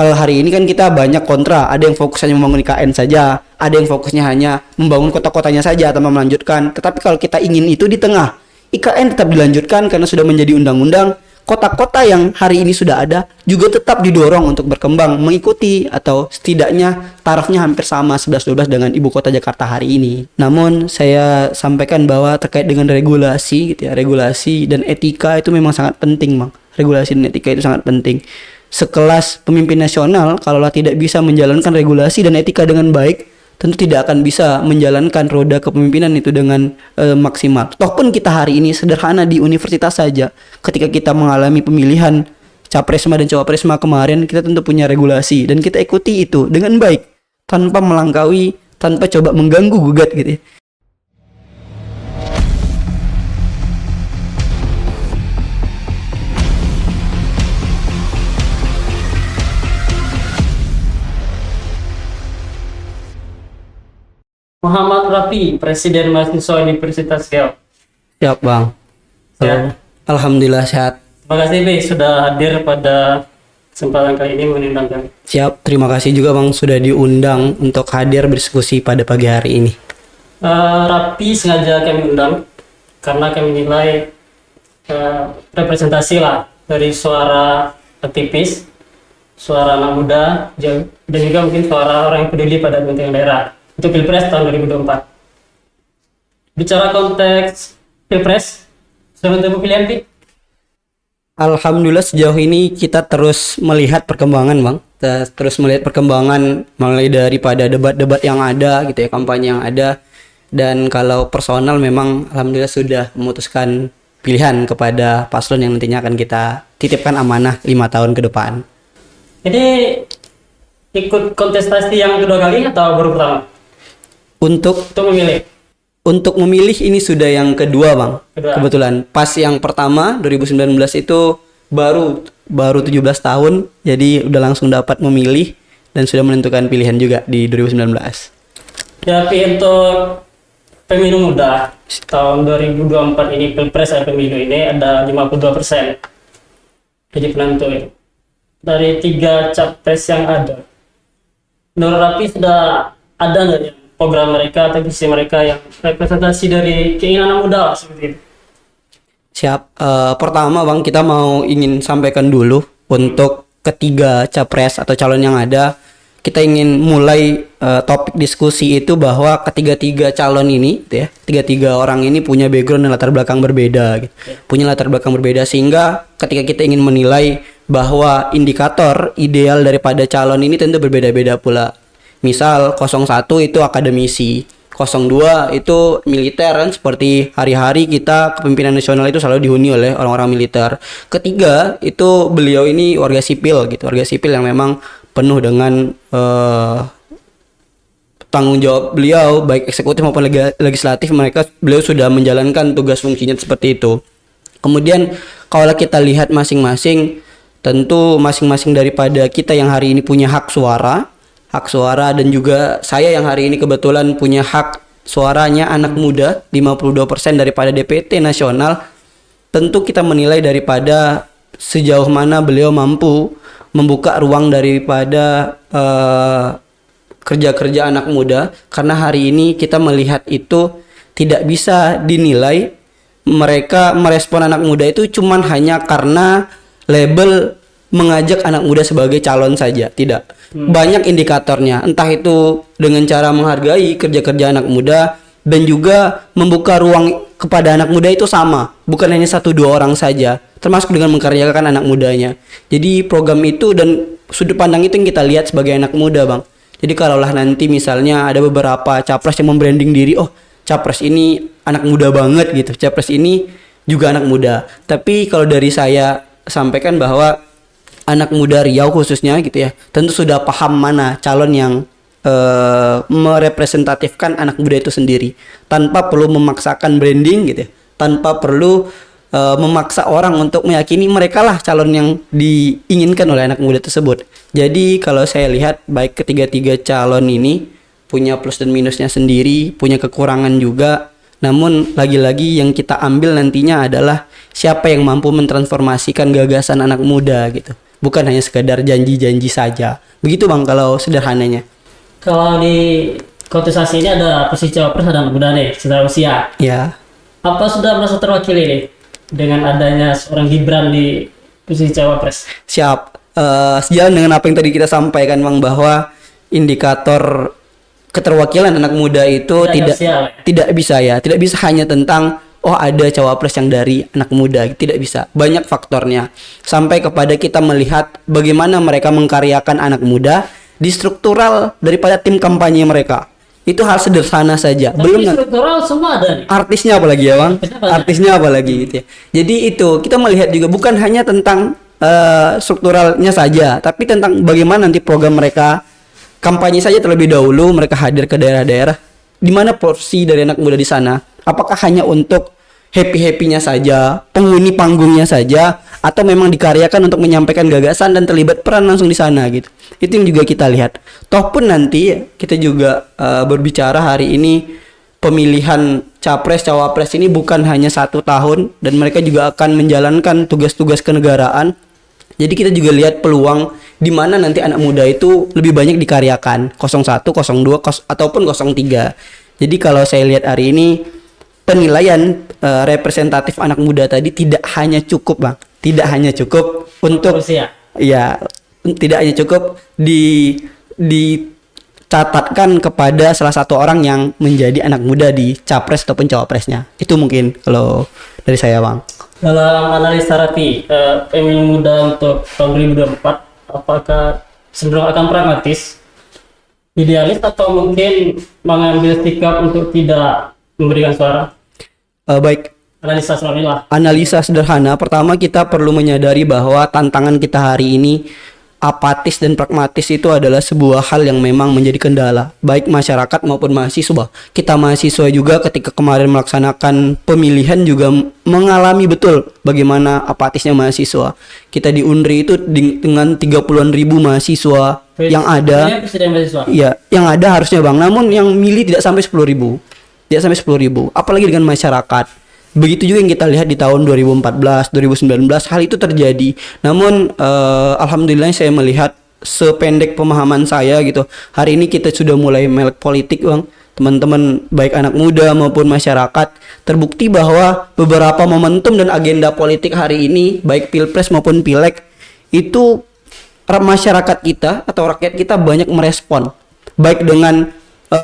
Kalau hari ini kan kita banyak kontra, ada yang fokus hanya membangun IKN saja, ada yang fokusnya hanya membangun kota-kotanya saja tanpa melanjutkan. Tetapi kalau kita ingin itu di tengah, IKN tetap dilanjutkan karena sudah menjadi undang-undang. Kota-kota yang hari ini sudah ada juga tetap didorong untuk berkembang mengikuti atau setidaknya tarafnya hampir sama 11-12 dengan ibu kota Jakarta hari ini. Namun saya sampaikan bahwa terkait dengan regulasi gitu ya, regulasi dan etika itu memang sangat penting, Bang. Regulasi dan etika itu sangat penting. Sekelas pemimpin nasional kalaulah tidak bisa menjalankan regulasi dan etika dengan baik, tentu tidak akan bisa menjalankan roda kepemimpinan itu dengan maksimal. Toh pun kita hari ini sederhana di universitas saja, ketika kita mengalami pemilihan capresma dan cawapresma kemarin, kita tentu punya regulasi dan kita ikuti itu dengan baik tanpa melangkaui, tanpa coba mengganggu gugat gitu ya. Muhammad Rafi, Presiden Mahasiswa Universitas Riau. Siap, Bang. Sehat? Alhamdulillah sehat. Terima kasih, Bi, sudah hadir pada kesempatan kali ini mengundang kami. Siap, terima kasih juga, Bang, sudah diundang untuk hadir berdiskusi pada pagi hari ini. Rafi sengaja kami undang karena kami nilai representasi lah dari suara aktivis, suara anak muda, dan juga mungkin suara orang yang peduli pada kepentingan daerah untuk Pilpres tahun 2024. Bicara konteks Pilpres, sudah menentukan pilihan, Pi? Alhamdulillah sejauh ini kita terus melihat perkembangan, Bang. Kita terus melihat perkembangan mulai daripada debat-debat yang ada gitu ya, kampanye yang ada. Dan kalau personal memang alhamdulillah sudah memutuskan pilihan kepada paslon yang nantinya akan kita titipkan amanah 5 tahun ke depan. Jadi ikut kontestasi yang kedua kali atau baru pertama? Untuk memilih ini sudah yang kedua, Bang. Kebetulan pas yang pertama 2019 itu baru 17 tahun, jadi udah langsung dapat memilih dan sudah menentukan pilihan juga di 2019. Tapi untuk pemilu muda tahun 2024 ini, Pilpres dan pemilu ini ada 52% jadi penentu ini. Dari 3 capres yang ada, menurut Rafi sudah ada nggak ya program mereka atau visi mereka yang representasi dari keinginan anak muda seperti itu? Siap. Pertama, Bang, kita ingin sampaikan dulu untuk ketiga capres atau calon yang ada. Kita ingin mulai topik diskusi itu bahwa ketiga calon ini, gitu ya, tiga orang ini punya background dan latar belakang berbeda, gitu. Punya latar belakang berbeda sehingga ketika kita ingin menilai bahwa indikator ideal daripada calon ini tentu berbeda-beda pula. Misal 01 itu akademisi, 02 itu militer kan, seperti hari-hari kita kepemimpinan nasional itu selalu dihuni oleh orang-orang militer. Ketiga itu beliau ini warga sipil gitu, warga sipil yang memang penuh dengan tanggung jawab beliau baik eksekutif maupun legislatif, beliau sudah menjalankan tugas fungsinya seperti itu. Kemudian kalau kita lihat masing-masing, tentu masing-masing daripada kita yang hari ini punya hak suara dan juga saya yang hari ini kebetulan punya hak suaranya anak muda 52% daripada DPT nasional. Tentu kita menilai daripada sejauh mana beliau mampu membuka ruang daripada kerja-kerja anak muda, karena hari ini kita melihat itu tidak bisa dinilai mereka merespon anak muda itu cuman hanya karena label mengajak anak muda sebagai calon saja, tidak. Banyak indikatornya, entah itu dengan cara menghargai kerja-kerja anak muda dan juga membuka ruang kepada anak muda itu sama, bukan hanya 1-2 orang saja, termasuk dengan mengkaryakan anak mudanya. Jadi program itu dan sudut pandang itu yang kita lihat sebagai anak muda, Bang. Jadi kalaulah nanti misalnya ada beberapa capres yang membranding diri, oh capres ini anak muda banget gitu, capres ini juga anak muda. Tapi kalau dari saya sampaikan bahwa anak muda Riau khususnya gitu ya, tentu sudah paham mana calon yang merepresentatifkan anak muda itu sendiri, tanpa perlu memaksakan branding gitu ya, tanpa perlu memaksa orang untuk meyakini mereka lah calon yang diinginkan oleh anak muda tersebut. Jadi kalau saya lihat baik ketiga calon ini punya plus dan minusnya sendiri, punya kekurangan juga. Namun lagi-lagi yang kita ambil nantinya adalah siapa yang mampu mentransformasikan gagasan anak muda gitu. bukan hanya sekedar janji-janji saja. Begitu Bang kalau sederhananya. Kalau di kontestasi ini ada posisi cawapres, ada anak muda nih secara usia. Ya. Apa sudah merasa terwakili nih dengan adanya seorang Gibran di posisi cawapres? Siap. Sejalan dengan apa yang tadi kita sampaikan Bang, bahwa indikator keterwakilan anak muda itu tidak bisa hanya tentang oh ada cawapres yang dari anak muda, tidak bisa. Banyak faktornya. Sampai kepada kita melihat bagaimana mereka mengkaryakan anak muda di struktural daripada tim kampanye mereka. Itu hal sederhana saja. Tapi Belum struktural semua ada nih. artisnya apalagi ya Bang? Artisnya apalagi gitu ya. Jadi itu kita melihat juga bukan hanya tentang strukturalnya saja, tapi tentang bagaimana nanti program mereka kampanye saja terlebih dahulu mereka hadir ke daerah-daerah. Di mana porsi dari anak muda di sana? Apakah hanya untuk happy-happynya saja, penghuni panggungnya saja, atau memang dikaryakan untuk menyampaikan gagasan dan terlibat peran langsung di sana gitu? Itu yang juga kita lihat. Toh pun nanti kita juga berbicara hari ini pemilihan capres cawapres ini bukan hanya 1 tahun dan mereka juga akan menjalankan tugas-tugas kenegaraan. Jadi kita juga lihat peluang di mana nanti anak muda itu lebih banyak dikaryakan 01, 02, ataupun 03. Jadi kalau saya lihat hari ini penilaian representatif anak muda tadi tidak hanya cukup Bang, tidak hanya cukup untuk ya, tidak hanya cukup dicatatkan kepada salah satu orang yang menjadi anak muda di capres ataupun cawapresnya. Itu mungkin kalau dari saya Bang. Dalam analisa Raffi, pemilu muda untuk tahun 2024, apakah cenderung akan pragmatis, idealis, atau mungkin mengambil sikap untuk tidak memberikan suara? Baik. Analisa selama ini lah. Analisa sederhana. Pertama kita perlu menyadari bahwa tantangan kita hari ini apatis dan pragmatis itu adalah sebuah hal yang memang menjadi kendala baik masyarakat maupun mahasiswa. Kita mahasiswa juga ketika kemarin melaksanakan pemilihan juga mengalami betul bagaimana apatisnya mahasiswa. Kita di Unri itu dengan 30-an ribu mahasiswa yang ada. Iya, yang ada harusnya Bang. Namun yang milih tidak sampai 10.000. Tidak sampai 10.000. Apalagi dengan masyarakat. Begitu juga yang kita lihat di tahun 2014, 2019 hal itu terjadi. Namun alhamdulillah saya melihat sependek pemahaman saya gitu. Hari ini kita sudah mulai melek politik Bang. Teman-teman baik anak muda maupun masyarakat terbukti bahwa beberapa momentum dan agenda politik hari ini baik Pilpres maupun Pileg itu masyarakat kita atau rakyat kita banyak merespon. Baik dengan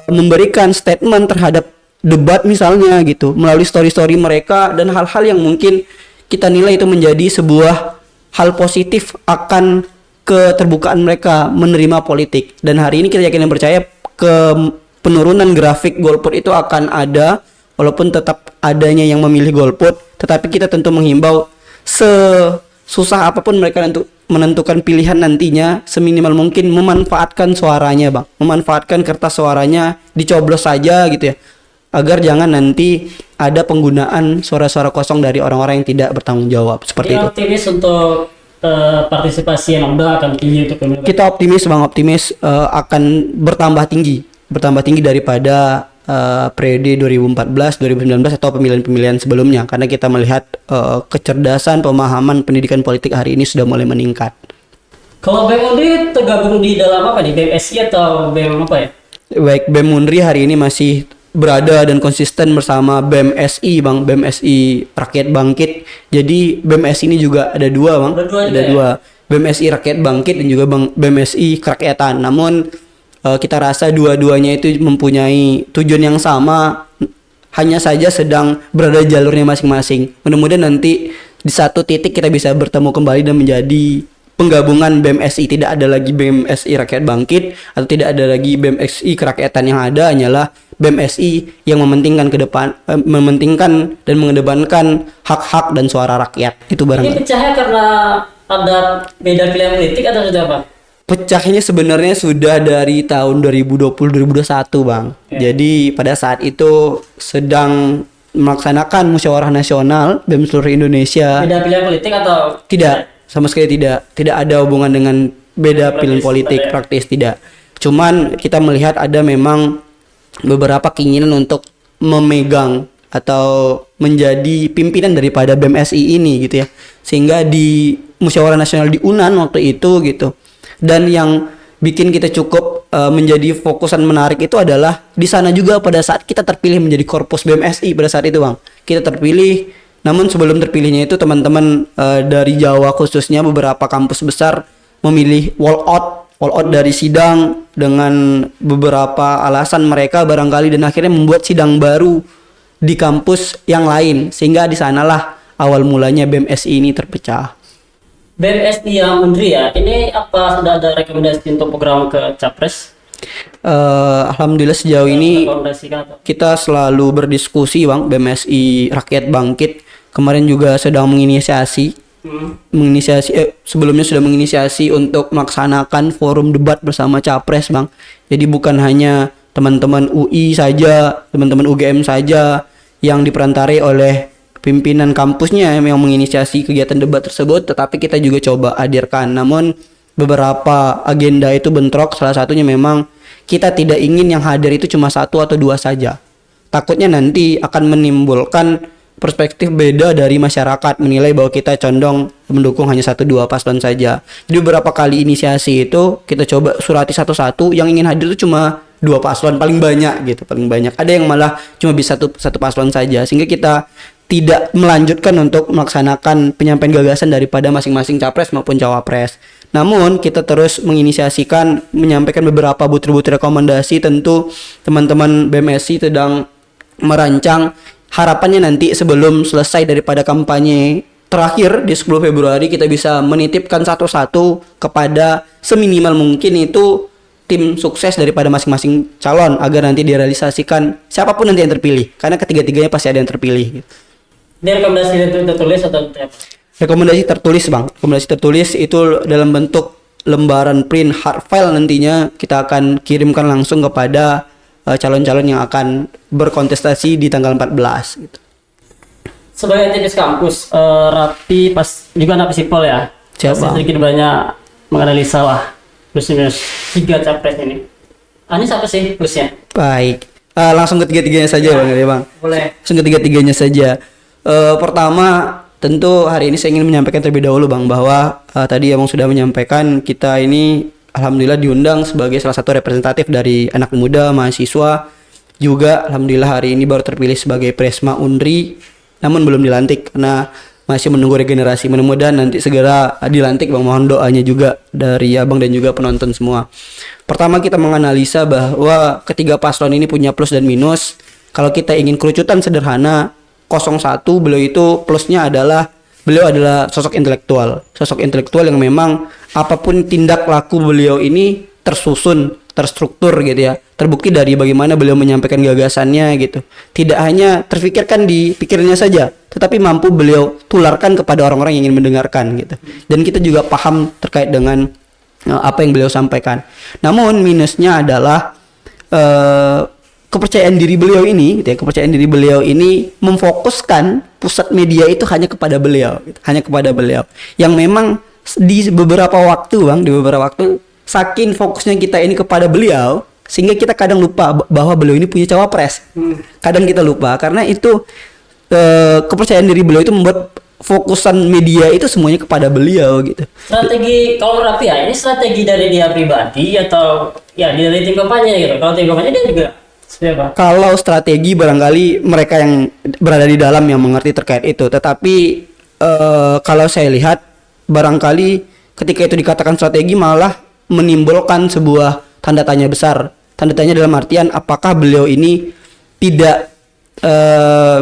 memberikan statement terhadap debat misalnya gitu melalui story-story mereka dan hal-hal yang mungkin kita nilai itu menjadi sebuah hal positif akan keterbukaan mereka menerima politik. Dan hari ini kita yakin dan percaya penurunan grafik golput itu akan ada walaupun tetap adanya yang memilih golput, tetapi kita tentu menghimbau sesusah apapun mereka untuk menentukan pilihan nantinya seminimal mungkin memanfaatkan suaranya Bang, memanfaatkan kertas suaranya dicoblos saja gitu ya, agar jangan nanti ada penggunaan suara-suara kosong dari orang-orang yang tidak bertanggung jawab seperti itu. Optimis untuk partisipasi yang udah akan tinggi untuk pemilu. Kita optimis Bang, akan bertambah tinggi daripada periode 2014, 2019 atau pemilihan-pemilihan sebelumnya karena kita melihat kecerdasan pemahaman pendidikan politik hari ini sudah mulai meningkat. Kalau BEM Unri tergabung di dalam apa nih? BEM-SI atau BEM apa ya? Baik, BEM Unri hari ini masih berada dan konsisten bersama BEM-SI Bang, BEM-SI Rakyat Bangkit. Jadi BEM-SI ini juga ada dua Bang, ada dua. BEM-SI Rakyat Bangkit dan juga BEM-SI Kerakyatan. Namun kita rasa dua-duanya itu mempunyai tujuan yang sama, hanya saja sedang berada di jalurnya masing-masing. Mudah-mudahan nanti di satu titik kita bisa bertemu kembali dan menjadi penggabungan BEM-SI. Tidak ada lagi BEM-SI Rakyat Bangkit atau tidak ada lagi BEM-SI Kerakyatan. Yang ada hanyalah BEM-SI yang mementingkan mementingkan dan mengedepankan hak-hak dan suara rakyat. Itu barangkali. Ini pecahnya karena ada beda pilihan politik atau sudah apa? Pecahnya sebenarnya sudah dari tahun 2020-2021 Bang. Jadi pada saat itu sedang melaksanakan musyawarah nasional BEM seluruh Indonesia. Beda pilihan politik atau tidak? Sama sekali tidak ada hubungan dengan beda pilihan politik, praktis tidak. Cuman kita melihat ada memang beberapa keinginan untuk memegang atau menjadi pimpinan daripada BEM-SI ini gitu ya. Sehingga di musyawarah nasional di UNAN waktu itu gitu. Dan yang bikin kita cukup menjadi fokusan menarik itu adalah di sana juga pada saat kita terpilih menjadi korpus BMSI pada saat itu Bang. Kita terpilih, namun sebelum terpilihnya itu teman-teman dari Jawa khususnya beberapa kampus besar memilih wall out dari sidang dengan beberapa alasan mereka barangkali, dan akhirnya membuat sidang baru di kampus yang lain, sehingga di sanalah awal mulanya BMSI ini terpecah. BMSI yang Undri ya, ini apa sudah ada rekomendasi untuk program ke Capres? Alhamdulillah sejauh ini Rekomendasikan atau? kita selalu berdiskusi Bang. BMSI Rakyat Bangkit kemarin juga sedang menginisiasi sebelumnya sudah menginisiasi untuk melaksanakan forum debat bersama Capres Bang. Jadi bukan hanya teman-teman UI saja, teman-teman UGM saja yang diperantarai oleh pimpinan kampusnya yang menginisiasi kegiatan debat tersebut, tetapi kita juga coba hadirkan. Namun beberapa agenda itu bentrok, salah satunya memang kita tidak ingin yang hadir itu cuma 1 atau 2 saja. Takutnya nanti akan menimbulkan perspektif beda dari masyarakat, menilai bahwa kita condong mendukung hanya 1-2 paslon saja. Jadi beberapa kali inisiasi itu kita coba surati satu-satu, yang ingin hadir itu cuma 2 paslon paling banyak gitu, paling banyak. Ada yang malah cuma bisa satu paslon saja, sehingga kita tidak melanjutkan untuk melaksanakan penyampaian gagasan daripada masing-masing capres maupun cawapres. Namun kita terus menginisiasikan, menyampaikan beberapa butir-butir rekomendasi. Tentu teman-teman BMSI sedang merancang, harapannya nanti sebelum selesai daripada kampanye terakhir di 10 Februari kita bisa menitipkan satu-satu kepada seminimal mungkin itu tim sukses daripada masing-masing calon, agar nanti direalisasikan siapapun nanti yang terpilih, karena ketiga-tiganya pasti ada yang terpilih gitu. Ini rekomendasi itu tertulis atau apa? Rekomendasi tertulis Bang. Rekomendasi tertulis itu dalam bentuk lembaran print hard file, nantinya kita akan kirimkan langsung kepada calon-calon yang akan berkontestasi di tanggal 14 gitu. Sebagai aktivis kampus, Rapi pas juga anak sipol ya. Siap, Bang. Sedikit banyak menganalisa lah plus minus 3 capres ini. Ini siapa sih plusnya? Baik. Langsung ketiga-tiganya saja Bang, ya Bang. Boleh. Langsung ketiga-tiganya saja. Pertama, tentu hari ini saya ingin menyampaikan terlebih dahulu Bang, bahwa tadi Abang sudah menyampaikan kita ini alhamdulillah diundang sebagai salah satu representatif dari anak muda, mahasiswa. Juga alhamdulillah hari ini baru terpilih sebagai Presma Undri, namun belum dilantik karena masih menunggu regenerasi. Mudah-mudahan nanti segera dilantik Bang, mohon doanya juga dari Abang dan juga penonton semua. Pertama, kita menganalisa bahwa ketiga paslon ini punya plus dan minus. Kalau kita ingin kerucutan sederhana, 01 beliau itu plusnya adalah beliau adalah sosok intelektual yang memang apapun tindak laku beliau ini tersusun, terstruktur gitu ya. Terbukti dari bagaimana beliau menyampaikan gagasannya gitu. Tidak hanya terfikirkan di pikirannya saja, tetapi mampu beliau tularkan kepada orang-orang yang ingin mendengarkan gitu. Dan kita juga paham terkait dengan apa yang beliau sampaikan. Namun minusnya adalah kepercayaan diri beliau ini gitu ya. Kepercayaan diri beliau ini memfokuskan pusat media itu hanya kepada beliau gitu. Hanya kepada beliau, yang memang di beberapa waktu Bang, di beberapa waktu saking fokusnya kita ini kepada beliau, sehingga kita kadang lupa bahwa beliau ini punya cawapres. Kadang kita lupa karena itu kepercayaan diri beliau itu membuat fokusan media itu semuanya kepada beliau gitu. Strategi kalau Rapi ya, ini strategi dari dia pribadi atau ya dari tim kampanye gitu. Kalau tim kampanye dia juga seperti apa? Kalau strategi barangkali mereka yang berada di dalam yang mengerti terkait itu. Tetapi kalau saya lihat barangkali ketika itu dikatakan strategi malah menimbulkan sebuah tanda tanya besar. Tanda tanya dalam artian apakah beliau ini tidak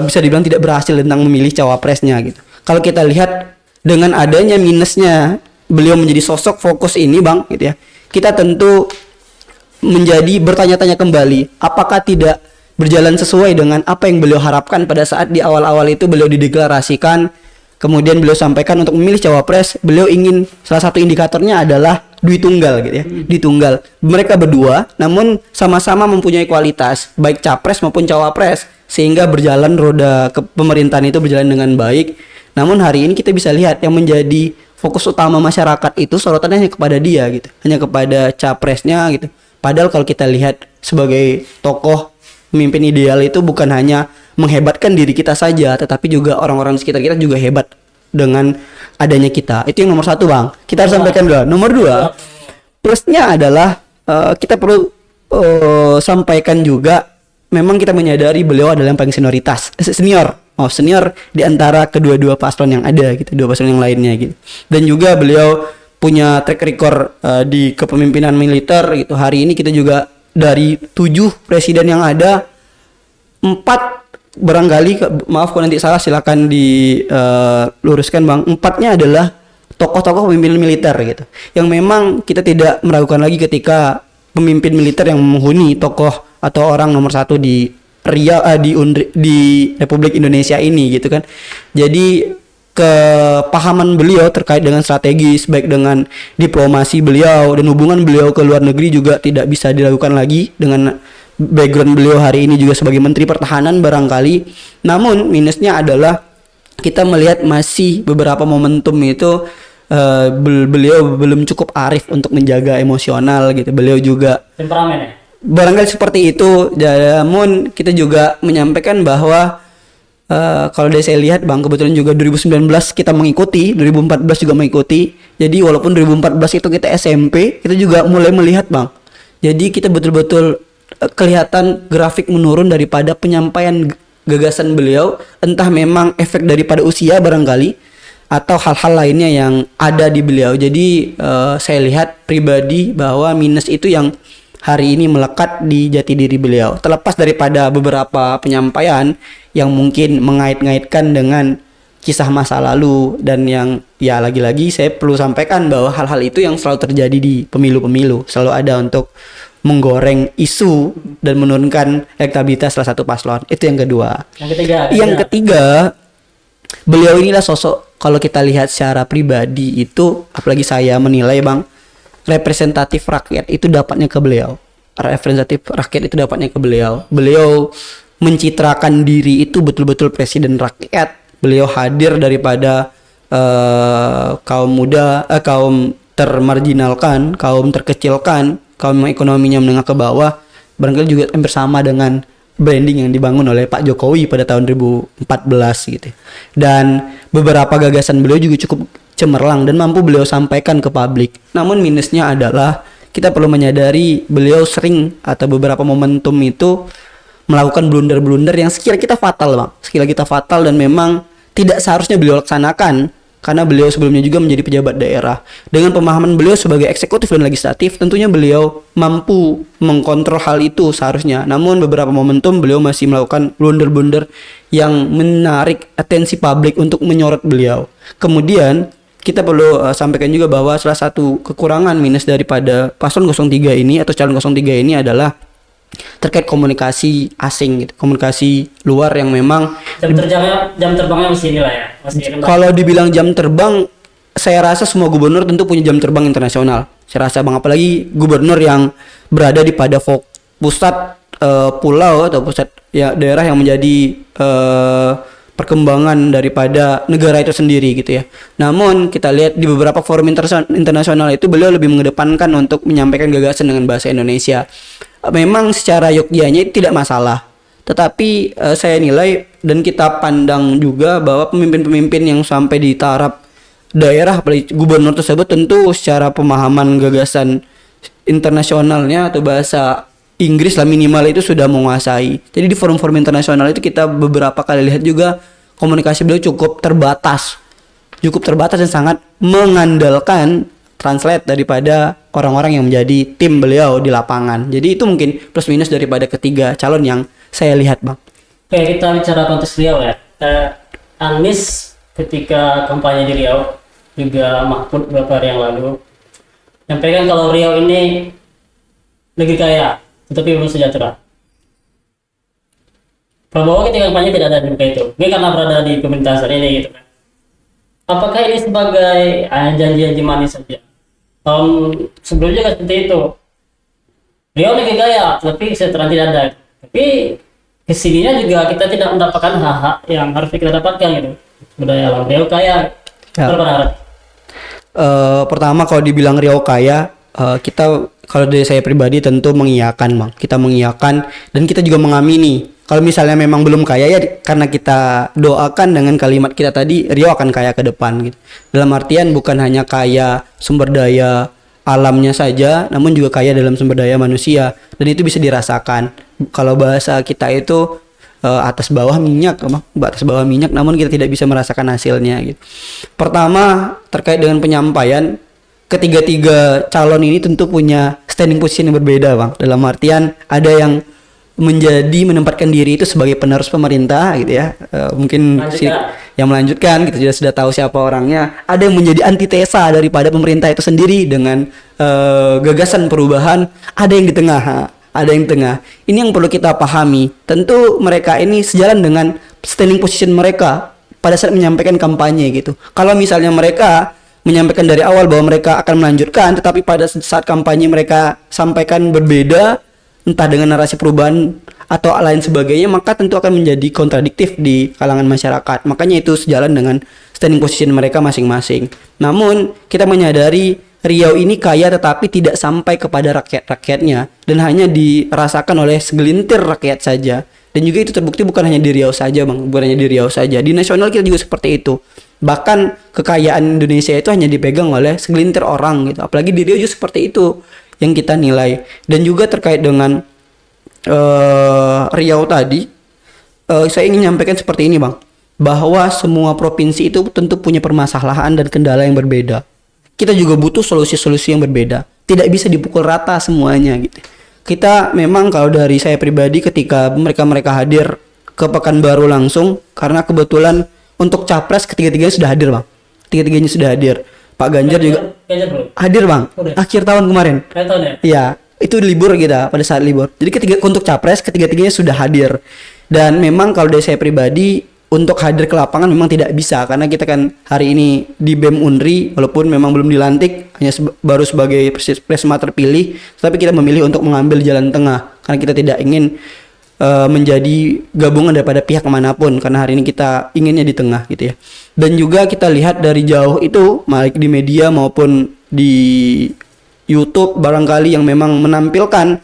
bisa dibilang tidak berhasil tentang memilih cawapresnya gitu. Kalau kita lihat dengan adanya minusnya beliau menjadi sosok fokus ini Bang gitu ya, kita tentu menjadi bertanya-tanya kembali apakah tidak berjalan sesuai dengan apa yang beliau harapkan pada saat di awal-awal itu beliau dideklarasikan, kemudian beliau sampaikan untuk memilih cawapres, beliau ingin salah satu indikatornya adalah duit tunggal gitu ya. Duit tunggal. Mereka berdua namun sama-sama mempunyai kualitas baik capres maupun cawapres, sehingga berjalan roda pemerintahan itu berjalan dengan baik. Namun hari ini kita bisa lihat yang menjadi fokus utama masyarakat itu sorotannya hanya kepada dia gitu, hanya kepada capresnya gitu. Padahal kalau kita lihat sebagai tokoh pemimpin ideal itu bukan hanya menghebatkan diri kita saja, tetapi juga orang-orang sekitar kita juga hebat dengan adanya kita. Itu yang nomor satu, Bang. Kita harus sampaikan dulu. Nomor dua, plusnya adalah kita perlu sampaikan juga, memang kita menyadari beliau adalah yang paling senior di antara kedua-dua paslon yang ada gitu, dua paslon yang lainnya gitu. Dan juga beliau punya track record di kepemimpinan militer gitu. Hari ini kita juga dari 7 presiden yang ada, 4 barangkali, maaf kalau nanti salah silakan diluruskan Bang, 4-nya adalah tokoh-tokoh pemimpin militer gitu, yang memang kita tidak meragukan lagi ketika pemimpin militer yang menghuni tokoh atau orang nomor satu di di Republik Indonesia ini gitu kan. Jadi kepahaman beliau terkait dengan strategis, baik dengan diplomasi beliau dan hubungan beliau ke luar negeri juga tidak bisa diragukan lagi dengan background beliau hari ini juga sebagai Menteri Pertahanan barangkali. Namun minusnya adalah kita melihat masih beberapa momentum itu beliau belum cukup arif untuk menjaga emosional gitu. Beliau juga temperamen ya? Barangkali seperti itu. Namun kita juga menyampaikan bahwa kalau dari saya lihat Bang, kebetulan juga 2019 kita mengikuti, 2014 juga mengikuti. Jadi walaupun 2014 itu kita SMP, kita juga mulai melihat Bang. Jadi kita betul-betul kelihatan grafik menurun daripada penyampaian gagasan beliau, entah memang efek daripada usia barangkali atau hal-hal lainnya yang ada di beliau. Jadi saya lihat pribadi bahwa minus itu yang hari ini melekat di jati diri beliau. Terlepas daripada beberapa penyampaian yang mungkin mengait-ngaitkan dengan kisah masa lalu, dan yang ya lagi-lagi saya perlu sampaikan bahwa hal-hal itu yang selalu terjadi di pemilu-pemilu, selalu ada untuk menggoreng isu dan menurunkan elektabilitas salah satu paslon. Itu yang kedua. Yang ketiga, beliau inilah sosok, kalau kita lihat secara pribadi itu, apalagi saya menilai Bang, representatif rakyat itu dapatnya ke beliau. Representatif rakyat itu dapatnya ke beliau. Beliau mencitrakan diri itu betul-betul presiden rakyat. Beliau hadir daripada kaum muda, kaum termarginalkan, kaum terkecilkan, kaum ekonominya menengah ke bawah. Barangkali juga hampir sama dengan branding yang dibangun oleh Pak Jokowi pada tahun 2014 gitu. Dan beberapa gagasan beliau juga cukup cemerlang dan mampu beliau sampaikan ke publik. Namun minusnya adalah kita perlu menyadari beliau sering atau beberapa momentum itu melakukan blunder-blunder yang sekiranya kita fatal Bang. Sekiranya kita fatal dan memang tidak seharusnya beliau laksanakan, karena beliau sebelumnya juga menjadi pejabat daerah. Dengan pemahaman beliau sebagai eksekutif dan legislatif, tentunya beliau mampu mengkontrol hal itu seharusnya. Namun beberapa momentum beliau masih melakukan blunder-blunder yang menarik atensi publik untuk menyorot beliau. Kemudian kita perlu sampaikan juga bahwa salah satu kekurangan minus daripada paslon 03 ini atau calon 03 ini adalah terkait komunikasi asing gitu. Komunikasi luar yang memang jam terbangnya masih inilah ya. Kalau dibilang jam terbang, saya rasa semua gubernur tentu punya jam terbang internasional. Saya rasa Bang, apalagi gubernur yang berada di pada pusat pulau atau pusat ya daerah yang menjadi perkembangan daripada negara itu sendiri gitu ya. Namun kita lihat di beberapa forum internasional itu beliau lebih mengedepankan untuk menyampaikan gagasan dengan bahasa Indonesia. Memang secara yogyanya tidak masalah, tetapi saya nilai dan kita pandang juga bahwa pemimpin-pemimpin yang sampai di taraf daerah, apalagi gubernur tersebut, tentu secara pemahaman gagasan internasionalnya atau bahasa Inggris lah minimal itu sudah menguasai. Jadi di forum-forum internasional itu kita beberapa kali lihat juga komunikasi beliau cukup terbatas dan sangat mengandalkan translate daripada orang-orang yang menjadi tim beliau di lapangan. Jadi itu mungkin plus minus daripada ketiga calon yang saya lihat Bang. Oke, kita bicara konteks Riau ya. Anies ketika kampanye di Riau, juga Mahfud beberapa hari yang lalu menyampaikan kalau Riau ini negeri kaya tetapi belum sejahtera. Prabowo ketika kampanye tidak ada di muka itu, mungkin karena berada di pemerintahan saat ini gitu kan. Apakah ini sebagai janji-janji manis saja? Sebelumnya kan seperti itu. Riau negeri kaya tapi kesejahteraan tidak ada. Tapi kesininya juga kita tidak mendapatkan hak-hak yang harus kita dapatkan gitu. Budaya alam Riau kaya. Ya. Pertama kalau dibilang Riau kaya, kita kalau dari saya pribadi tentu mengiyakan Bang. Kita mengiyakan dan kita juga mengamini Kalau misalnya memang belum kaya ya karena kita doakan dengan kalimat kita tadi, Riau akan kaya ke depan gitu. Dalam artian bukan hanya kaya sumber daya alamnya saja, namun juga kaya dalam sumber daya manusia, dan itu bisa dirasakan. Kalau bahasa kita itu atas bawah minyak, atas bawah minyak, namun kita tidak bisa merasakan hasilnya gitu. Pertama, terkait dengan penyampaian, ketiga-tiga calon ini tentu punya standing position yang berbeda, Bang. Dalam artian ada yang menempatkan diri itu sebagai penerus pemerintah gitu ya. Mungkin yang melanjutkan kita sudah tahu siapa orangnya. Ada yang menjadi antitesa daripada pemerintah itu sendiri dengan gagasan perubahan. Ada yang di tengah, Ini yang perlu kita pahami. Tentu mereka ini sejalan dengan standing position mereka pada saat menyampaikan kampanye gitu. Kalau misalnya mereka menyampaikan dari awal bahwa mereka akan melanjutkan, tetapi pada saat kampanye mereka sampaikan berbeda, entah dengan narasi perubahan atau lain sebagainya, maka tentu akan menjadi kontradiktif di kalangan masyarakat. Makanya itu sejalan dengan standing position mereka masing-masing. Namun kita menyadari Riau ini kaya tetapi tidak sampai kepada rakyat-rakyatnya, dan hanya dirasakan oleh segelintir rakyat saja. Dan juga itu terbukti bukan hanya di Riau saja, Bang. Bukan hanya di Riau saja. Di nasional kita juga seperti itu. Bahkan kekayaan Indonesia itu hanya dipegang oleh segelintir orang gitu. Apalagi di Riau juga seperti itu yang kita nilai. Dan juga terkait dengan Riau tadi, saya ingin menyampaikan seperti ini, Bang, bahwa semua provinsi itu tentu punya permasalahan dan kendala yang berbeda. Kita juga butuh solusi-solusi yang berbeda. Tidak bisa dipukul rata semuanya gitu. Kita memang kalau dari saya pribadi ketika mereka hadir ke Pekanbaru langsung, karena kebetulan untuk capres ketiga-tiganya sudah hadir, Bang. Ketiga-tiganya sudah hadir. Pak Ganjar juga hadir, Bang. Akhir tahun kemarin. Iya, itu libur kita pada saat libur. Jadi untuk capres ketiga-tiganya sudah hadir. Dan memang kalau dari saya pribadi untuk hadir ke lapangan memang tidak bisa, karena kita kan hari ini di BEM Unri, walaupun memang belum dilantik, hanya baru sebagai presma terpilih, tapi kita memilih untuk mengambil jalan tengah karena kita tidak ingin menjadi gabungan daripada pihak manapun, karena hari ini kita inginnya di tengah gitu ya. Dan juga kita lihat dari jauh itu, baik di media maupun di YouTube barangkali yang memang menampilkan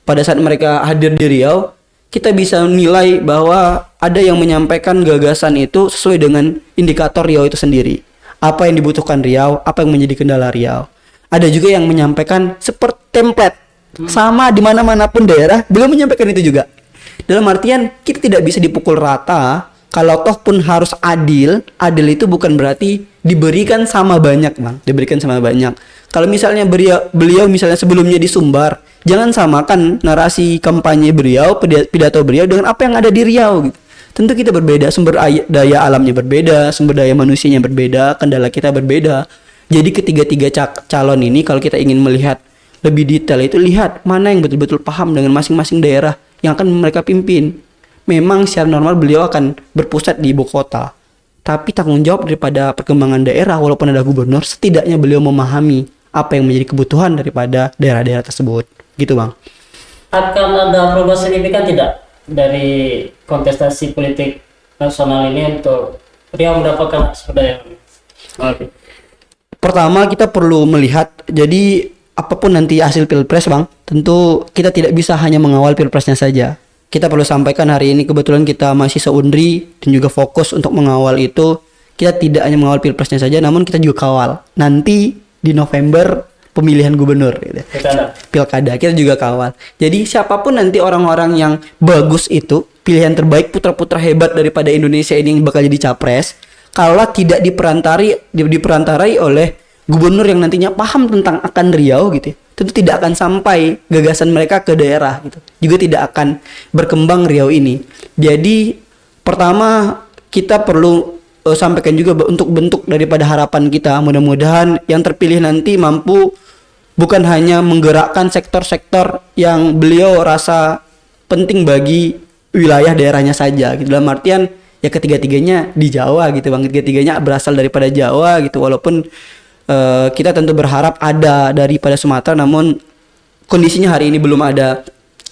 pada saat mereka hadir di Riau, kita bisa nilai bahwa ada yang menyampaikan gagasan itu sesuai dengan indikator Riau itu sendiri. Apa yang dibutuhkan Riau, apa yang menjadi kendala Riau. Ada juga yang menyampaikan seperti template, sama di mana-mana pun daerah, beliau menyampaikan itu juga. Dalam artian kita tidak bisa dipukul rata. Kalau toh pun harus adil itu bukan berarti diberikan sama banyak, Bang. Diberikan sama banyak. Kalau misalnya beliau misalnya sebelumnya di Sumbar, jangan samakan narasi kampanye beliau, pidato beliau dengan apa yang ada di Riau gitu. Tentu kita berbeda, sumber daya alamnya berbeda, sumber daya manusianya berbeda, kendala kita berbeda. Jadi ketiga-tiga calon ini kalau kita ingin melihat lebih detail itu, lihat mana yang betul-betul paham dengan masing-masing daerah yang akan mereka pimpin. Memang secara normal beliau akan berpusat di ibu kota, tapi tanggung jawab daripada perkembangan daerah, walaupun ada gubernur, setidaknya beliau memahami apa yang menjadi kebutuhan daripada daerah-daerah tersebut. Gitu, Bang. Akan ada perubahan signifikan tidak dari kontestasi politik nasional ini untuk Riau mendapatkan sumber daya? Pertama kita perlu melihat, jadi apapun nanti hasil pilpres, Bang, tentu kita tidak bisa hanya mengawal pilpresnya saja. Kita perlu sampaikan hari ini kebetulan kita masih se-Unri dan juga fokus untuk mengawal itu. Kita tidak hanya mengawal pilpresnya saja, namun kita juga kawal nanti di November pemilihan gubernur gitu. Pilkada kita juga kawal. Jadi siapapun nanti orang-orang yang bagus itu, pilihan terbaik, putra-putra hebat daripada Indonesia ini yang bakal jadi capres, kalau tidak diperantarai oleh gubernur yang nantinya paham tentang akan Riau gitu, tentu tidak akan sampai gagasan mereka ke daerah gitu. Juga tidak akan berkembang Riau ini. Jadi pertama kita perlu sampaikan juga untuk bentuk daripada harapan kita, mudah-mudahan yang terpilih nanti mampu bukan hanya menggerakkan sektor-sektor yang beliau rasa penting bagi wilayah daerahnya saja gitu. Dalam artian ya ketiga-tiganya di Jawa gitu, Bang. Ketiga-tiganya berasal daripada Jawa gitu, walaupun kita tentu berharap ada daripada Sumatera, namun kondisinya hari ini belum ada.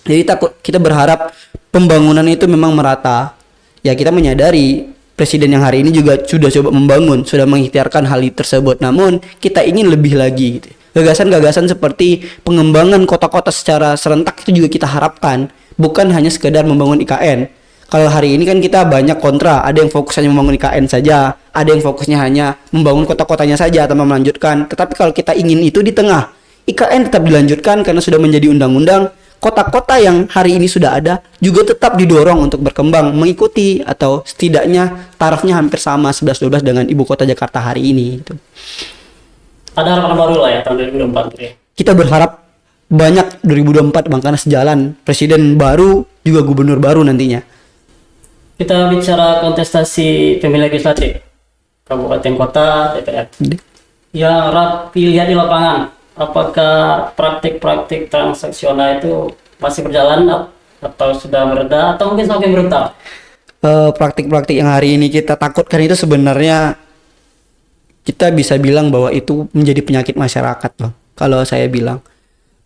Jadi kita berharap pembangunan itu memang merata. Ya kita menyadari presiden yang hari ini juga sudah coba membangun, sudah mengikhtiarkan hal tersebut. Namun kita ingin lebih lagi gitu. Gagasan-gagasan seperti pengembangan kota-kota secara serentak itu juga kita harapkan bukan hanya sekedar membangun IKN. Kalau hari ini kan kita banyak kontra, ada yang fokus hanya membangun IKN saja, ada yang fokusnya hanya membangun kota-kotanya saja tanpa melanjutkan. Tetapi kalau kita ingin itu di tengah, IKN tetap dilanjutkan karena sudah menjadi undang-undang. Kota-kota yang hari ini sudah ada juga tetap didorong untuk berkembang mengikuti atau setidaknya tarafnya hampir sama 11-12 dengan ibu kota Jakarta hari ini gitu. Ada harapan baru lah ya tahun 2024 ya. Kita berharap banyak 2024 Bang, karena sejalan presiden baru juga gubernur baru nantinya. Kita bicara kontestasi pemilihan legislatif kabupaten kota DPR. Yang rapi lihat di lapangan, apakah praktik-praktik transaksional itu masih berjalan atau sudah mereda atau mungkin semakin brutal? Praktik-praktik yang hari ini kita takutkan itu sebenarnya kita bisa bilang bahwa itu menjadi penyakit masyarakat loh. Kalau saya bilang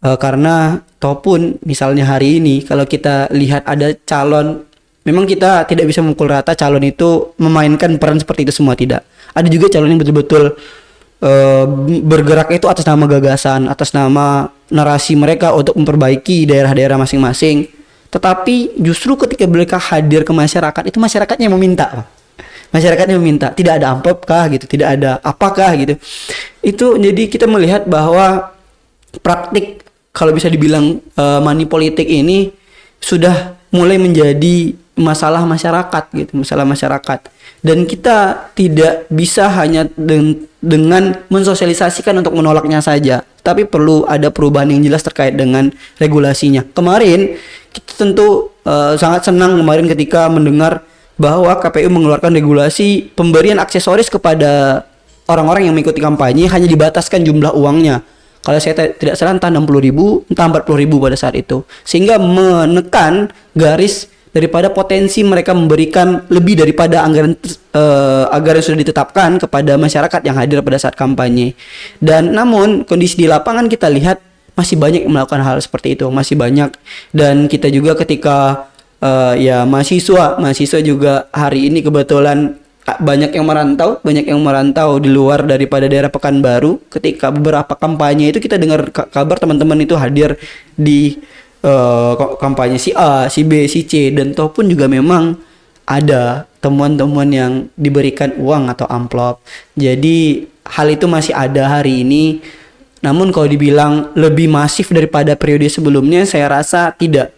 karena ataupun misalnya hari ini kalau kita lihat ada calon, memang kita tidak bisa memukul rata calon itu memainkan peran seperti itu semua, tidak. Ada juga calon yang betul-betul bergerak itu atas nama gagasan, atas nama narasi mereka untuk memperbaiki daerah-daerah masing-masing. Tetapi justru ketika mereka hadir ke masyarakat, itu masyarakatnya yang meminta, Pak. Masyarakatnya meminta, tidak ada amplop kah gitu, tidak ada apakah gitu. Itu jadi kita melihat bahwa praktik kalau bisa dibilang money politik ini sudah mulai menjadi masalah masyarakat gitu, masalah masyarakat. Dan kita tidak bisa hanya dengan mensosialisasikan untuk menolaknya saja, tapi perlu ada perubahan yang jelas terkait dengan regulasinya. Kemarin kita tentu sangat senang kemarin ketika mendengar bahwa KPU mengeluarkan regulasi pemberian aksesoris kepada orang-orang yang mengikuti kampanye hanya dibataskan jumlah uangnya. Kalau saya tidak salah entah 60.000, entah 40.000 pada saat itu. Sehingga menekan garis daripada potensi mereka memberikan lebih daripada anggaran yang sudah ditetapkan kepada masyarakat yang hadir pada saat kampanye. Dan namun kondisi di lapangan kita lihat masih banyak yang melakukan hal seperti itu, masih banyak. Dan kita juga ketika mahasiswa juga hari ini kebetulan banyak yang merantau di luar daripada daerah Pekanbaru. Ketika beberapa kampanye itu kita dengar kabar teman-teman itu hadir di kampanye si A, si B, si C, dan toh pun juga memang ada temuan-temuan yang diberikan uang atau amplop. Jadi hal itu masih ada hari ini. Namun kalau dibilang lebih masif daripada periode sebelumnya, saya rasa tidak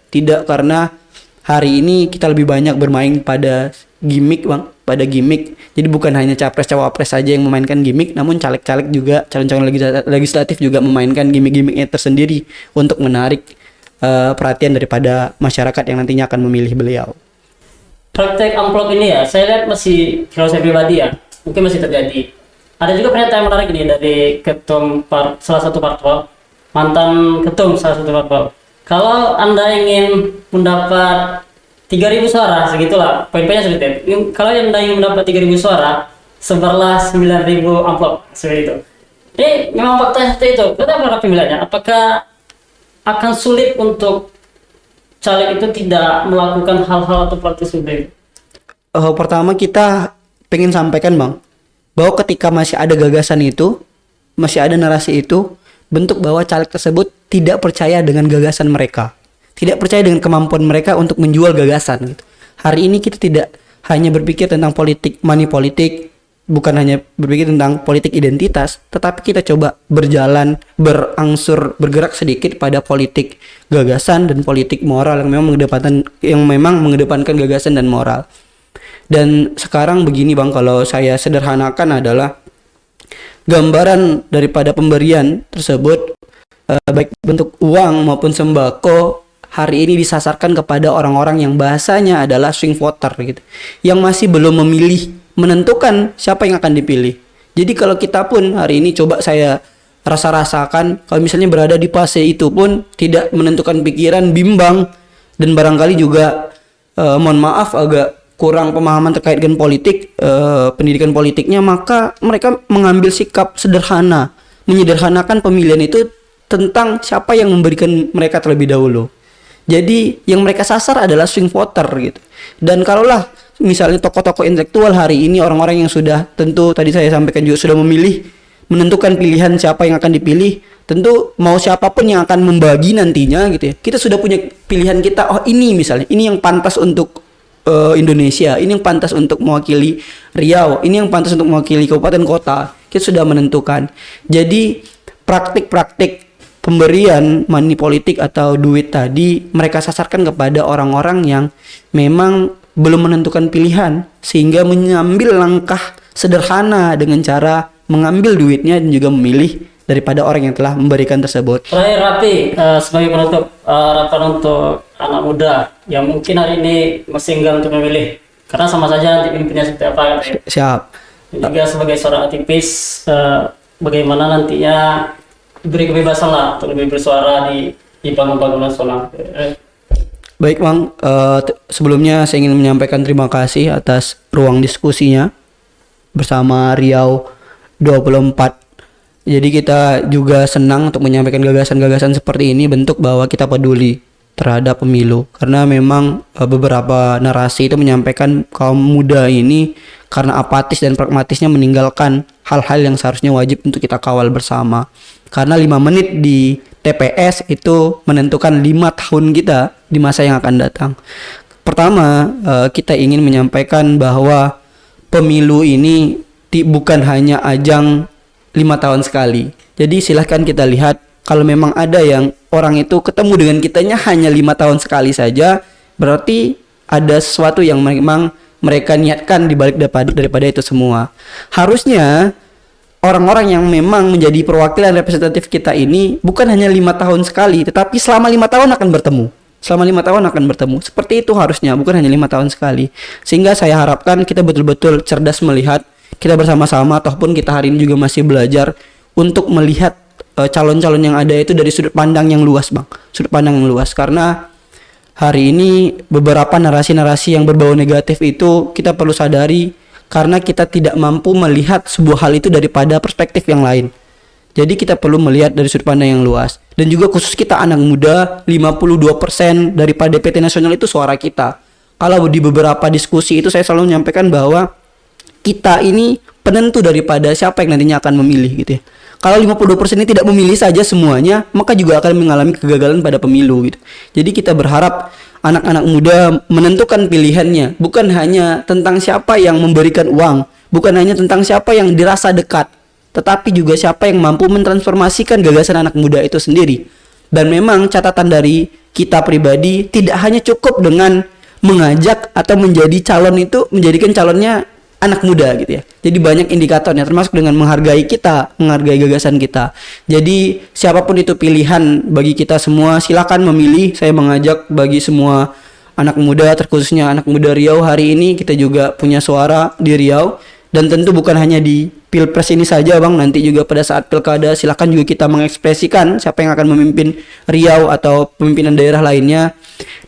karena hari ini kita lebih banyak bermain pada gimmick, Bang, pada gimmick. Jadi bukan hanya capres cawapres saja yang memainkan gimmick, namun caleg-caleg juga, calon-calon legislatif juga memainkan gimmick-gimmicknya tersendiri untuk menarik perhatian daripada masyarakat yang nantinya akan memilih beliau. Praktek amplop ini ya, saya lihat masih, kalau saya pribadi ya, mungkin masih terjadi. Ada juga pernyataan yang menarik ini dari ketum salah satu parpol, mantan ketum salah satu parpol. Kalau Anda ingin mendapat 3.000 suara, segitulah poin-poinnya seperti itu. Kalau Anda ingin mendapat 3.000 suara, sebarlah 9.000 amplop, seperti itu. Ini memang faktanya seperti itu. Kita berharap pemilihannya, apakah akan sulit untuk caleg itu tidak melakukan hal-hal atau praktis seperti itu? Pertama kita pengen sampaikan, Bang, bahwa ketika masih ada gagasan itu, masih ada narasi itu, bentuk bahwa caleg tersebut tidak percaya dengan gagasan mereka, tidak percaya dengan kemampuan mereka untuk menjual gagasan gitu. Hari ini kita tidak hanya berpikir tentang politik, money politik, bukan hanya berpikir tentang politik identitas, tetapi kita coba berjalan, bergerak sedikit pada politik gagasan dan politik moral yang memang mengedepankan gagasan dan moral. Dan sekarang begini, Bang, kalau saya sederhanakan adalah gambaran daripada pemberian tersebut, baik bentuk uang maupun sembako, hari ini disasarkan kepada orang-orang yang bahasanya adalah swing voter gitu, yang masih belum memilih, menentukan siapa yang akan dipilih. Jadi kalau kita pun hari ini coba saya rasakan, kalau misalnya berada di fase itu pun tidak menentukan pikiran, bimbang, dan barangkali juga mohon maaf agak kurang pemahaman terkait dengan politik, pendidikan politiknya, maka mereka mengambil sikap sederhana, menyederhanakan pemilihan itu tentang siapa yang memberikan mereka terlebih dahulu. Jadi yang mereka sasar adalah swing voter gitu. Dan kalaulah misalnya tokoh-tokoh intelektual hari ini, orang-orang yang sudah tentu tadi saya sampaikan juga sudah memilih menentukan pilihan siapa yang akan dipilih, tentu mau siapapun yang akan membagi nantinya gitu ya, kita sudah punya pilihan kita. Oh ini misalnya, ini yang pantas untuk Indonesia, ini yang pantas untuk mewakili Riau, ini yang pantas untuk mewakili kabupaten kota. Kita sudah menentukan. Jadi praktik-praktik pemberian money politik atau duit tadi mereka sasarkan kepada orang-orang yang memang belum menentukan pilihan, sehingga mengambil langkah sederhana dengan cara mengambil duitnya dan juga memilih daripada orang yang telah memberikan tersebut. Terakhir Rapi, sebagai penutup, harapan untuk anak muda yang mungkin hari ini masih enggan untuk memilih, karena sama saja nanti pemimpinnya seperti apa kan? Siap. Dan juga sebagai seorang aktivis, bagaimana nantinya diberi kebebasan lah untuk lebih bersuara di panggung-panggung nasional. Baik Bang, sebelumnya saya ingin menyampaikan terima kasih atas ruang diskusinya bersama Riau 24. Jadi kita juga senang untuk menyampaikan gagasan-gagasan seperti ini, bentuk bahwa kita peduli terhadap pemilu. Karena memang beberapa narasi itu menyampaikan kaum muda ini karena apatis dan pragmatisnya meninggalkan hal-hal yang seharusnya wajib untuk kita kawal bersama. Karena 5 menit di TPS itu menentukan 5 tahun kita di masa yang akan datang. Pertama, kita ingin menyampaikan bahwa pemilu ini bukan hanya ajang 5 tahun sekali. Jadi silahkan kita lihat, kalau memang ada yang orang itu ketemu dengan kitanya hanya 5 tahun sekali saja, berarti ada sesuatu yang memang mereka niatkan di balik daripada itu semua. Harusnya orang-orang yang memang menjadi perwakilan representatif kita ini bukan hanya 5 tahun sekali, tetapi selama 5 tahun akan bertemu. Selama 5 tahun akan bertemu. Seperti itu harusnya, bukan hanya 5 tahun sekali. Sehingga saya harapkan kita betul-betul cerdas melihat, kita bersama-sama, ataupun kita hari ini juga masih belajar untuk melihat calon-calon yang ada itu dari sudut pandang yang luas, Bang. Sudut pandang yang luas. Karena hari ini beberapa narasi-narasi yang berbau negatif itu kita perlu sadari, karena kita tidak mampu melihat sebuah hal itu daripada perspektif yang lain. Jadi kita perlu melihat dari sudut pandang yang luas. Dan juga khusus kita anak muda, 52% daripada DPT nasional itu suara kita. Kalau di beberapa diskusi itu saya selalu menyampaikan bahwa kita ini penentu daripada siapa yang nantinya akan memilih gitu ya. Kalau 52% ini tidak memilih saja semuanya, maka juga akan mengalami kegagalan pada pemilu gitu. Jadi kita berharap anak-anak muda menentukan pilihannya, bukan hanya tentang siapa yang memberikan uang, bukan hanya tentang siapa yang dirasa dekat, tetapi juga siapa yang mampu mentransformasikan gagasan anak muda itu sendiri. Dan memang catatan dari kita pribadi tidak hanya cukup dengan mengajak atau menjadi calon itu, menjadikan calonnya anak muda gitu ya. Jadi banyak indikatornya, termasuk dengan menghargai kita, menghargai gagasan kita. Jadi siapapun itu pilihan bagi kita semua, silakan memilih. Saya mengajak bagi semua anak muda, terkhususnya anak muda Riau, hari ini kita juga punya suara di Riau. Dan tentu bukan hanya di Pilpres ini saja Bang, nanti juga pada saat Pilkada silakan juga kita mengekspresikan siapa yang akan memimpin Riau atau pemimpinan daerah lainnya.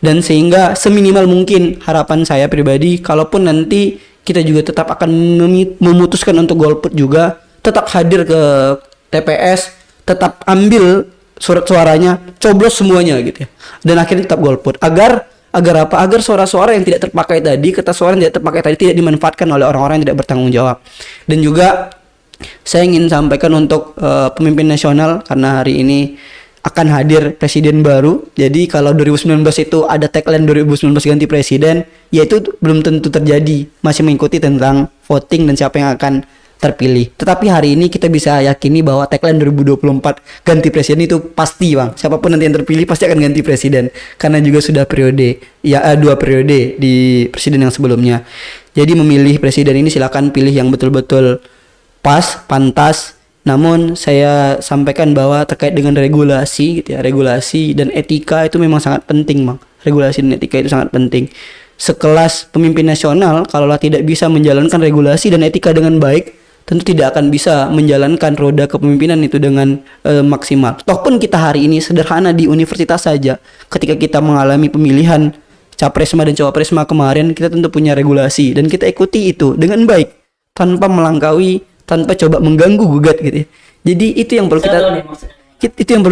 Dan sehingga seminimal mungkin harapan saya pribadi, kalaupun nanti kita juga tetap akan memutuskan untuk golput juga, tetap hadir ke TPS, tetap ambil surat suaranya, coblos semuanya gitu ya. Dan akhirnya tetap golput. Agar apa? Agar suara-suara yang tidak terpakai tadi, kertas suara yang tidak terpakai tadi tidak dimanfaatkan oleh orang-orang yang tidak bertanggung jawab. Dan juga saya ingin sampaikan untuk pemimpin nasional, karena hari ini akan hadir presiden baru. Jadi kalau 2019 itu ada tagline 2019 ganti presiden, ya itu belum tentu terjadi. Masih mengikuti tentang voting dan siapa yang akan terpilih. Tetapi hari ini kita bisa yakini bahwa tagline 2024 ganti presiden itu pasti Bang. Siapapun nanti yang terpilih pasti akan ganti presiden. Karena juga sudah periode, ya 2 periode di presiden yang sebelumnya. Jadi memilih presiden ini silakan pilih yang betul-betul pas, pantas. Namun saya sampaikan bahwa terkait dengan regulasi gitu ya, regulasi dan etika itu memang sangat penting Bang. Regulasi dan etika itu sangat penting. Sekelas pemimpin nasional kalaulah tidak bisa menjalankan regulasi dan etika dengan baik, tentu tidak akan bisa menjalankan roda kepemimpinan itu dengan maksimal. Tohpun kita hari ini sederhana di universitas saja, ketika kita mengalami pemilihan Capresma dan Cawapresma kemarin, kita tentu punya regulasi dan kita ikuti itu dengan baik tanpa melangkaui, tanpa coba mengganggu gugat gitu ya. Jadi itu yang perlu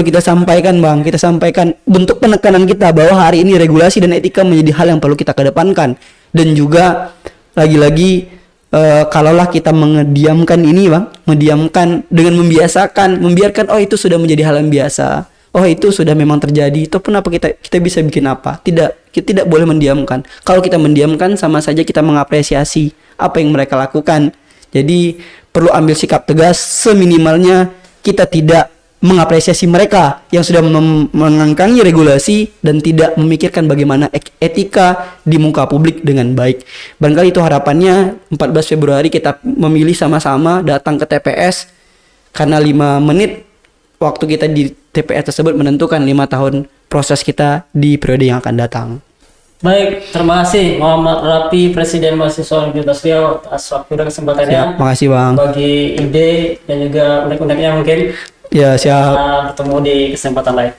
kita sampaikan Bang. Kita sampaikan bentuk penekanan kita bahwa hari ini regulasi dan etika menjadi hal yang perlu kita kedepankan. Dan juga lagi-lagi kalaulah kita mendiamkan ini bang, mendiamkan dengan membiarkan oh itu sudah menjadi hal yang biasa, oh itu sudah memang terjadi, itu pun apa kita bisa bikin apa? Kita tidak boleh mendiamkan. Kalau kita mendiamkan sama saja kita mengapresiasi apa yang mereka lakukan. Jadi perlu ambil sikap tegas, seminimalnya kita tidak mengapresiasi mereka yang sudah mengangkangi regulasi dan tidak memikirkan bagaimana etika di muka publik dengan baik. Barangkali itu harapannya 14 Februari kita memilih sama-sama datang ke TPS, karena 5 menit waktu kita di TPS tersebut menentukan 5 tahun proses kita di periode yang akan datang. Baik, terima kasih Muhammad Rapi, Presiden Mahasiswa Universitas Riau atas waktu dan kesempatannya. Siap, makasih bang. Bagi ide dan juga unek-uneknya mungkin. Ya siap. Kita bertemu di kesempatan lain.